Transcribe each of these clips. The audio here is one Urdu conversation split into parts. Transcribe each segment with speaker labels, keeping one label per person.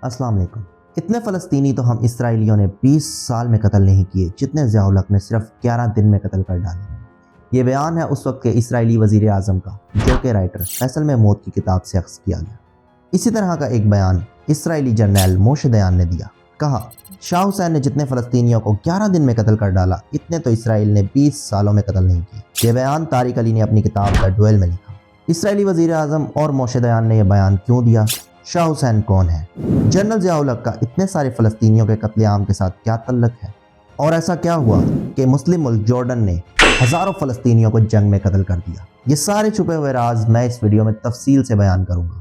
Speaker 1: السلام علیکم۔ اتنے فلسطینی تو ہم اسرائیلیوں نے 20 سال میں قتل نہیں کیے جتنے ضیاء الحق نے صرف 11 دن میں قتل کر ڈالے۔ یہ بیان ہے اس وقت کے اسرائیلی وزیر اعظم کا، جو کہ رائٹر فیصل محمود کی کتاب سے اخذ کیا گیا۔ اسی طرح کا ایک بیان اسرائیلی جرنیل موشے دیان نے دیا۔ کہا، شاہ حسین نے جتنے فلسطینیوں کو 11 دن میں قتل کر ڈالا، اتنے تو اسرائیل نے 20 سالوں میں قتل نہیں کیے۔ یہ بیان طارق علی نے اپنی کتاب دا ڈویل میں لکھا۔ اسرائیلی وزیر اعظم اور موشے دیان نے یہ بیان کیوں دیا؟ شاہ حسین کون ہے؟ جنرل ضیاء الحق کا اتنے سارے فلسطینیوں کے قتل عام کے ساتھ کیا تعلق ہے؟ اور ایسا کیا ہوا کہ مسلم ملک جارڈن نے ہزاروں فلسطینیوں کو جنگ میں قتل کر دیا؟ یہ سارے چھپے ہوئے راز میں اس ویڈیو میں تفصیل سے بیان کروں گا،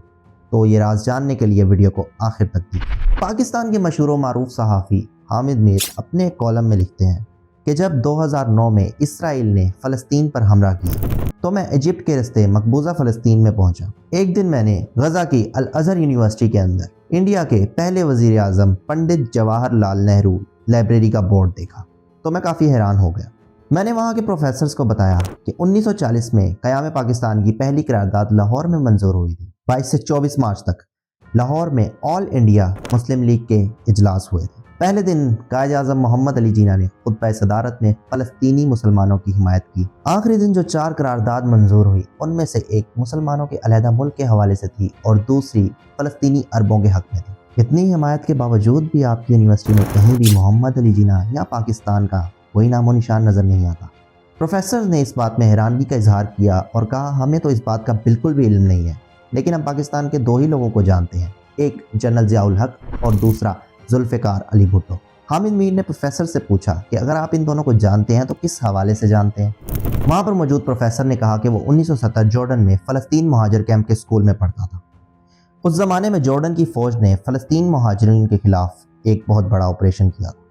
Speaker 1: تو یہ راز جاننے کے لیے ویڈیو کو آخر تک دیکھیں۔ پاکستان کے مشہور و معروف صحافی حامد میر اپنے کالم میں لکھتے ہیں کہ جب 2009 میں اسرائیل نے فلسطین پر حملہ کیا تو میں ایجپٹ کے راستے مقبوضہ فلسطین میں پہنچا۔ ایک دن میں نے غزہ کی الازہر یونیورسٹی کے اندر انڈیا کے پہلے وزیر اعظم پنڈت جواہر لال نہرو لائبریری کا بورڈ دیکھا تو میں کافی حیران ہو گیا۔ میں نے وہاں کے پروفیسرز کو بتایا کہ 1940 میں قیام پاکستان کی پہلی قرارداد لاہور میں منظور ہوئی تھی۔ 22 سے 24 مارچ تک لاہور میں آل انڈیا مسلم لیگ کے اجلاس ہوئے تھے۔ پہلے دن قائد اعظم محمد علی جناح نے خطبہ صدارت میں فلسطینی مسلمانوں کی حمایت کی۔ آخری دن جو 4 قرارداد منظور ہوئی، ان میں سے ایک مسلمانوں کے علیحدہ ملک کے حوالے سے تھی اور دوسری فلسطینی عربوں کے حق میں تھی۔ اتنی حمایت کے باوجود بھی آپ کی یونیورسٹی میں کہیں بھی محمد علی جناح یا پاکستان کا کوئی نام و نشان نظر نہیں آتا۔ پروفیسر نے اس بات میں حیرانگی کا اظہار کیا اور کہا، ہمیں تو اس بات کا بالکل بھی علم نہیں ہے، لیکن ہم پاکستان کے 2 ہی لوگوں کو جانتے ہیں، ایک جنرل ضیاء الحق اور دوسرا ذوالفقار علی بھٹو۔ حامد میر نے پروفیسر سے پوچھا کہ اگر آپ ان دونوں کو جانتے ہیں تو کس حوالے سے جانتے ہیں؟ وہاں پر موجود پروفیسر نے کہا کہ وہ 1970 جارڈن میں فلسطین مہاجر کیمپ کے سکول میں پڑھتا تھا۔ اس زمانے میں جارڈن کی فوج نے فلسطین مہاجرین کے خلاف ایک بہت بڑا آپریشن کیا تھا،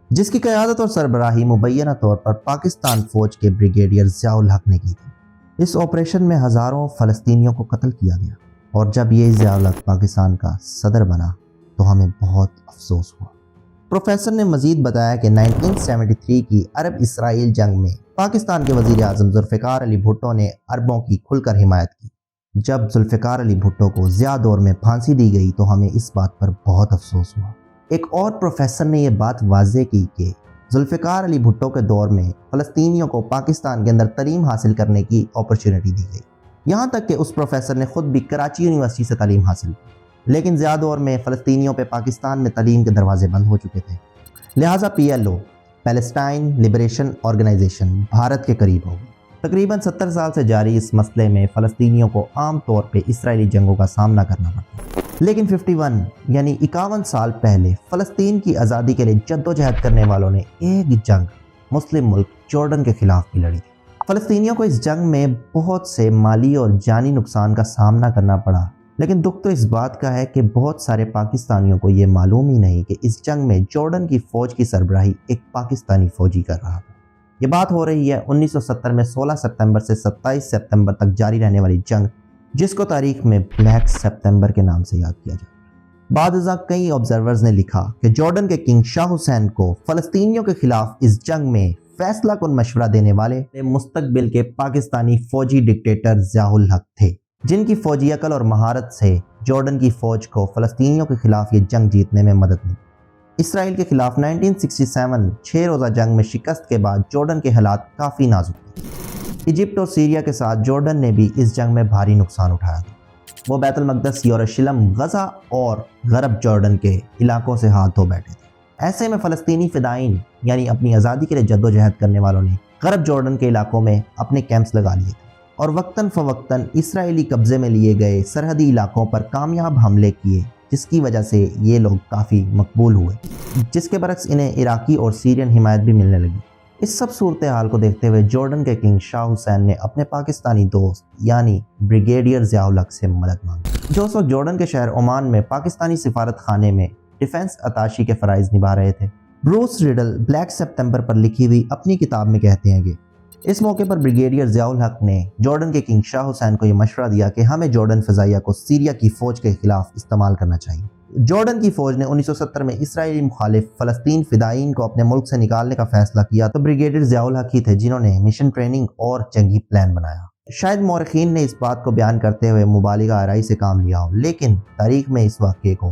Speaker 1: جس کی قیادت اور سربراہی مبینہ طور پر پاکستان فوج کے بریگیڈیئر ضیاء الحق نے کی تھی۔ اس آپریشن میں ہزاروں فلسطینیوں کو قتل کیا گیا، اور جب یہ ضیاء الحق پاکستان کا صدر بنا تو ہمیں بہت افسوس ہوا۔ پروفیسر نے مزید بتایا کہ 1973 کی عرب اسرائیل جنگ میں پاکستان کے وزیر اعظم ذوالفقار علی بھٹو نے عربوں کی کھل کر حمایت کی۔ جب ذوالفقار علی بھٹو کو ضیاء دور میں پھانسی دی گئی تو ہمیں اس بات پر بہت افسوس ہوا۔ ایک اور پروفیسر نے یہ بات واضح کی کہ ذوالفقار علی بھٹو کے دور میں فلسطینیوں کو پاکستان کے اندر تعلیم حاصل کرنے کی اپرچونٹی دی گئی، یہاں تک کہ اس پروفیسر نے خود بھی کراچی یونیورسٹی سے تعلیم حاصل کی، لیکن ضیاء دور میں فلسطینیوں پہ پاکستان میں تعلیم کے دروازے بند ہو چکے تھے، لہٰذا PLO Palestine Liberation Organization Bharat کے قریب ہو گئی۔ تقریباً 70 سال سے جاری اس مسئلے میں فلسطینیوں کو عام طور پہ اسرائیلی جنگوں کا سامنا کرنا پڑتا، لیکن 51 یعنی 51 سال پہلے فلسطین کی آزادی کے لیے جدوجہد کرنے والوں نے ایک جنگ مسلم ملک جارڈن کے خلاف بھی لڑی تھی۔ فلسطینیوں کو اس جنگ میں بہت سے مالی اور جانی نقصان کا سامنا کرنا پڑا، لیکن دکھ تو اس بات کا ہے کہ بہت سارے پاکستانیوں کو یہ معلوم ہی نہیں کہ اس جنگ میں جارڈن کی فوج کی سربراہی ایک پاکستانی فوجی کر رہا تھا۔ یہ بات ہو رہی ہے 1970 میں 16 ستمبر سے 27 سپتمبر تک جاری رہنے والی جنگ، جس کو تاریخ میں بلیک سپتمبر کے نام سے یاد کیا جاتا ہے۔ بعد ازاں کئی آبزرورز نے لکھا کہ جارڈن کے کنگ شاہ حسین کو فلسطینیوں کے خلاف اس جنگ میں فیصلہ کن مشورہ دینے والے مستقبل کے پاکستانی فوجی ڈکٹیٹر ضیاء الحق تھے، جن کی فوجی عقل اور مہارت سے جارڈن کی فوج کو فلسطینیوں کے خلاف یہ جنگ جیتنے میں مدد ملی۔ اسرائیل کے خلاف 1967 6 روزہ جنگ میں شکست کے بعد جارڈن کے حالات کافی نازک تھے۔ ایجپٹ اور سیریا کے ساتھ جارڈن نے بھی اس جنگ میں بھاری نقصان اٹھایا تھا۔ وہ بیت المقدس، یروشلم، غزہ اور غرب جارڈن کے علاقوں سے ہاتھ دھو بیٹھے تھے۔ ایسے میں فلسطینی فدائین یعنی اپنی آزادی کے لیے جدوجہد کرنے والوں نے غرب جارڈن کے علاقوں میں اپنے کیمپس لگا لیے تھے اور وقتاً فوقتاً اسرائیلی قبضے میں لیے گئے سرحدی علاقوں پر کامیاب حملے کیے، جس کی وجہ سے یہ لوگ کافی مقبول ہوئے، جس کے برعکس انہیں عراقی اور سیرین حمایت بھی ملنے لگی۔ اس سب صورتحال کو دیکھتے ہوئے جارڈن کے کنگ شاہ حسین نے اپنے پاکستانی دوست یعنی بریگیڈیئر ضیاء الحق سے مدد مانگی، جو اس وقت جارڈن کے شہر عمان میں پاکستانی سفارت خانے میں ڈیفنس اتاشی کے فرائض نبھا رہے تھے۔ بروس ریڈل بلیک سپتمبر پر لکھی ہوئی اپنی کتاب میں کہتے ہیں کہ اس موقع پر بریگیڈیئر ضیاء الحق نے جارڈن کے کنگ شاہ حسین کو یہ مشورہ دیا کہ ہمیں جارڈن فضائیہ کو سیریا کی فوج کے خلاف استعمال کرنا چاہیے۔ جارڈن کی فوج نے 1970 میں اسرائیلی مخالف فلسطین فدائین کو اپنے ملک سے نکالنے کا فیصلہ کیا تو بریگیڈیئر ضیاء الحق ہی تھے جنہوں نے مشن ٹریننگ اور جنگی پلان بنایا۔ شاید مورخین نے اس بات کو بیان کرتے ہوئے مبالغہ آرائی سے کام لیا ہو، لیکن تاریخ میں اس واقعے کو